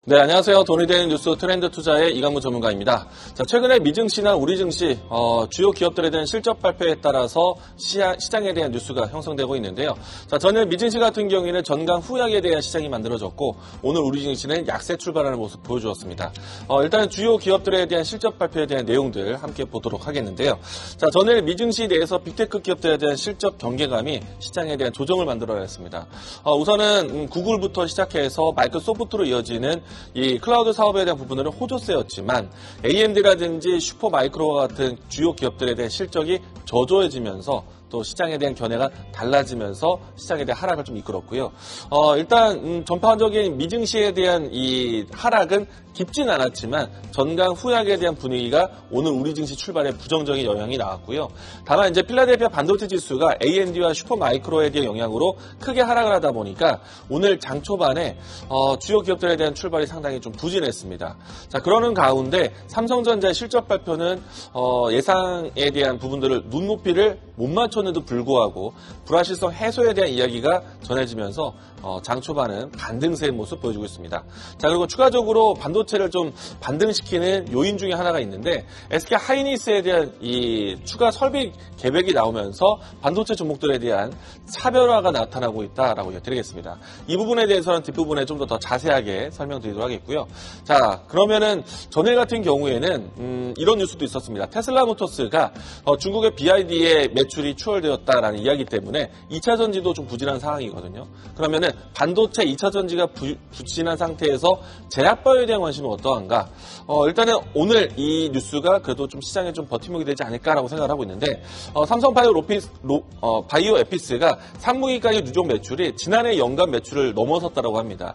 네, 안녕하세요. 돈이 되는 뉴스 트렌드 투자의 이강무 전문가입니다. 자, 최근에 미증시나 우리 증시, 주요 기업들에 대한 실적 발표에 따라서 시장에 대한 뉴스가 형성되고 있는데요. 자, 전일 미증시 같은 경우에는 전강 후약에 대한 시장이 만들어졌고, 오늘 우리 증시는 약세 출발하는 모습 보여주었습니다. 일단 주요 기업들에 대한 실적 발표에 대한 내용들 함께 보도록 하겠는데요. 자, 전일 미증시 내에서 빅테크 기업들에 대한 실적 경계감이 시장에 대한 조정을 만들어야 했습니다. 우선은 구글부터 시작해서 마이크로소프트로 이어지는 이 클라우드 사업에 대한 부분은 호조세였지만 AMD라든지 슈퍼마이크로와 같은 주요 기업들에 대한 실적이 저조해지면서 또 시장에 대한 견해가 달라지면서 시장에 대한 하락을 좀 이끌었고요. 일단 전반적인 미증시에 대한 이 하락은 깊진 않았지만 전강 후약에 대한 분위기가 오늘 우리 증시 출발에 부정적인 영향이 나왔고요. 다만 이제 필라델피아 반도체 지수가 AMD와 슈퍼마이크로에 대한 영향으로 크게 하락을 하다 보니까 오늘 장 초반에 주요 기업들에 대한 출발이 상당히 좀 부진했습니다. 자, 그러는 가운데 삼성전자의 실적 발표는 예상에 대한 부분들을 눈높이를 못 맞췄는데도 불구하고 불확실성 해소에 대한 이야기가 전해지면서 장 초반은 반등세의 모습 보여주고 있습니다. 자, 그리고 추가적으로 반도체를 좀 반등시키는 요인 중에 하나가 있는데 SK 하이닉스에 대한 이 추가 설비 계획이 나오면서 반도체 종목들에 대한 차별화가 나타나고 있다라고 드리겠습니다. 이 부분에 대해서는 뒷부분에 좀 더 자세하게 설명드리도록 하겠고요. 자, 그러면은 전일 같은 경우에는 이런 뉴스도 있었습니다. 테슬라 모터스가 중국의 BYD의 매출이 추월되었다라는 이야기 때문에 2차 전지도 좀 부진한 상황이거든요. 그러면은 반도체 2차 전지가 부진한 상태에서 제약바이오에 대한 관심은 어떠한가? 일단은 오늘 이 뉴스가 그래도 좀 시장에 좀 버팀목이 되지 않을까라고 생각을 하고 있는데 바이오 에피스가 3분기까지 누적 매출이 지난해 연간 매출을 넘어섰다라고 합니다.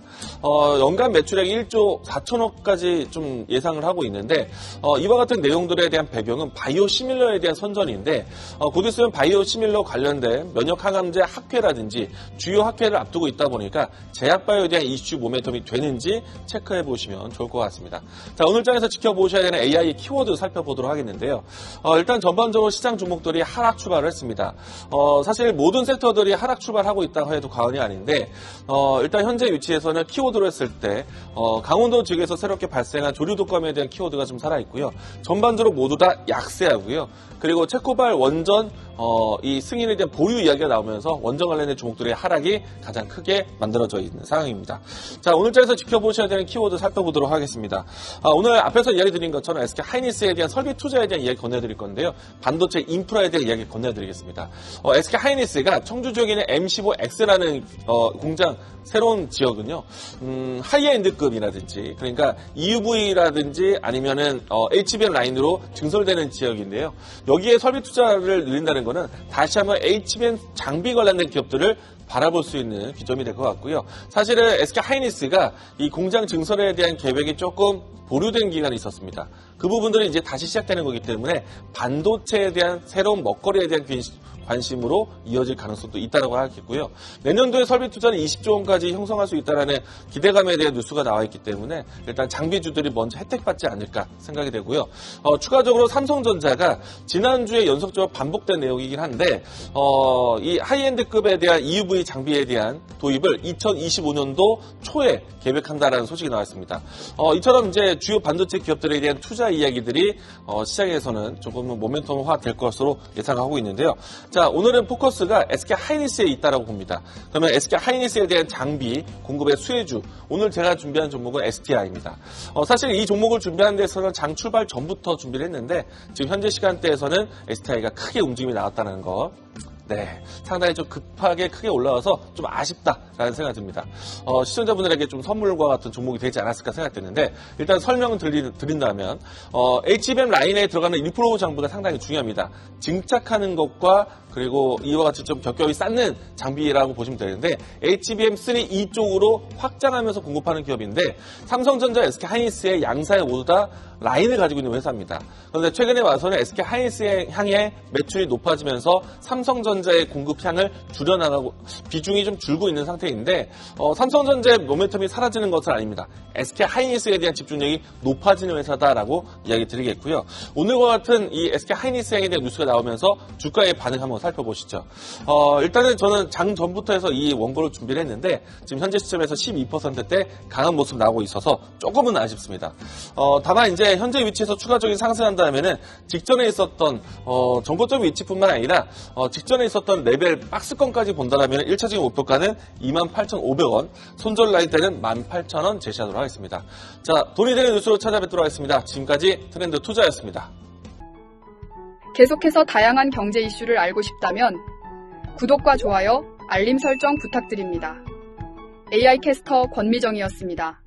연간 매출액 1조 4천억까지 좀 예상을 하고 있는데 이와 같은 내용들에 대한 배경은 바이오 시밀러에 대한 선전인데 곧 있으면 바이오 시밀러 관련된 면역 항암제 학회라든지 주요 학회를 앞두고 있다 보니까 제약바이오에 대한 이슈 모멘텀이 되는지 체크해 보시면 좋을 것 같습니다. 자, 오늘 장에서 지켜보셔야 되는 AI 키워드 살펴보도록 하겠는데요. 일단 전반적으로 시장 종목들이 하락 출발을 했습니다. 사실 모든 섹터들이 하락 출발하고 있다고 해도 과언이 아닌데 일단 현재 위치에서는 키워드로 했을 때 강원도 지역에서 새롭게 발생한 조류독감에 대한 키워드가 좀 살아있고요. 전반적으로 모두 다 약세하고요. 그리고 체코발 원전 이 승인에 대한 보유 이야기가 나오면서 원전 관련된 종목들의 하락이 가장 크게 만들어져 있는 상황입니다. 자, 오늘 장에서 지켜보셔야 되는 키워드 살펴보도록 하겠습니다. 오늘 앞에서 이야기 드린 것처럼 SK 하이닉스에 대한 설비 투자에 대한 이야기 건네드릴 건데요. 반도체 인프라에 대한 이야기 건네드리겠습니다. SK 하이닉스가 청주 지역에 있는 M15X라는 공장 새로운 지역은요. 하이엔드급이라든지 그러니까 EUV라든지 아니면은 HBM 라인으로 증설되는 지역인데요. 여기에 설비 투자를 늘린다는 거는 다시 한번 HBM 장비 관련된 기업들을 바라볼 수 있는 기점이 될 것 같고요. 사실은 SK 하이닉스가 이 공장 증설에 대한 계획이 조금 보류된 기간이 있었습니다. 그 부분들이 이제 다시 시작되는 거기 때문에 반도체에 대한 새로운 먹거리에 대한 관심으로 이어질 가능성도 있다고 하겠고요. 내년도에 설비 투자는 20조 원까지 형성할 수 있다는 기대감에 대한 뉴스가 나와 있기 때문에 일단 장비주들이 먼저 혜택받지 않을까 생각이 되고요. 추가적으로 삼성전자가 지난주에 연속적으로 반복된 내용이긴 한데 이 하이엔드급에 대한 EUV 장비에 대한 도입을 2025년도 초에 계획한다라는 소식이 나왔습니다. 이처럼 이제 주요 반도체 기업들에 대한 투자 이야기들이 시장에서는 조금은 모멘텀화 될 것으로 예상하고 있는데요. 자, 오늘은 포커스가 SK 하이닉스에 있다라고 봅니다. 그러면 SK 하이닉스에 대한 장비 공급의 수혜주, 오늘 제가 준비한 종목은 STI입니다. 사실 이 종목을 준비하는 데서는 장 출발 전부터 준비를 했는데 지금 현재 시간대에서는 STI가 크게 움직임이 나왔다는 거. 네, 상당히 좀 급하게 크게 올라와서 좀 아쉽다라는 생각이 듭니다. 시청자분들에게 좀 선물과 같은 종목이 되지 않았을까 생각되는데 일단 설명을 드린다면 HBM 라인에 들어가는 1% 장비가 상당히 중요합니다. 증착하는 것과 그리고 이와 같이 좀 겹겹이 쌓는 장비라고 보시면 되는데 HBM3 이쪽으로 확장하면서 공급하는 기업인데 삼성전자, SK 하이닉스의 양사에 모두 다 라인을 가지고 있는 회사입니다. 그런데 최근에 와서는 SK 하이닉스에 향해 매출이 높아지면서 삼성전자 삼성전자의 공급량을 줄여나가고 비중이 좀 줄고 있는 상태인데 삼성전자의 모멘텀이 사라지는 것은 아닙니다. SK하이닉스에 대한 집중력이 높아지는 회사다라고 이야기 드리겠고요. 오늘과 같은 이 SK하이닉스에 대한 뉴스가 나오면서 주가의 반응 한번 살펴보시죠. 일단은 저는 장 전부터 해서 이 원고를 준비를 했는데 지금 현재 시점에서 12%대 강한 모습 나오고 있어서 조금은 아쉽습니다. 다만 이제 현재 위치에서 추가적인 상승한다면은 직전에 있었던 정고점 위치뿐만 아니라 직전에 있었던 레벨 박스권까지 본다면 1차적인 목표가는 28,500원, 손절 라인 때는 18,000원 제시하도록 하겠습니다. 자, 돈이 되는 뉴스로 찾아뵙도록 하겠습니다. 지금까지 트렌드 투자였습니다. 계속해서 다양한 경제 이슈를 알고 싶다면 구독과 좋아요, 알림 설정 부탁드립니다. AI 캐스터 권미정이었습니다.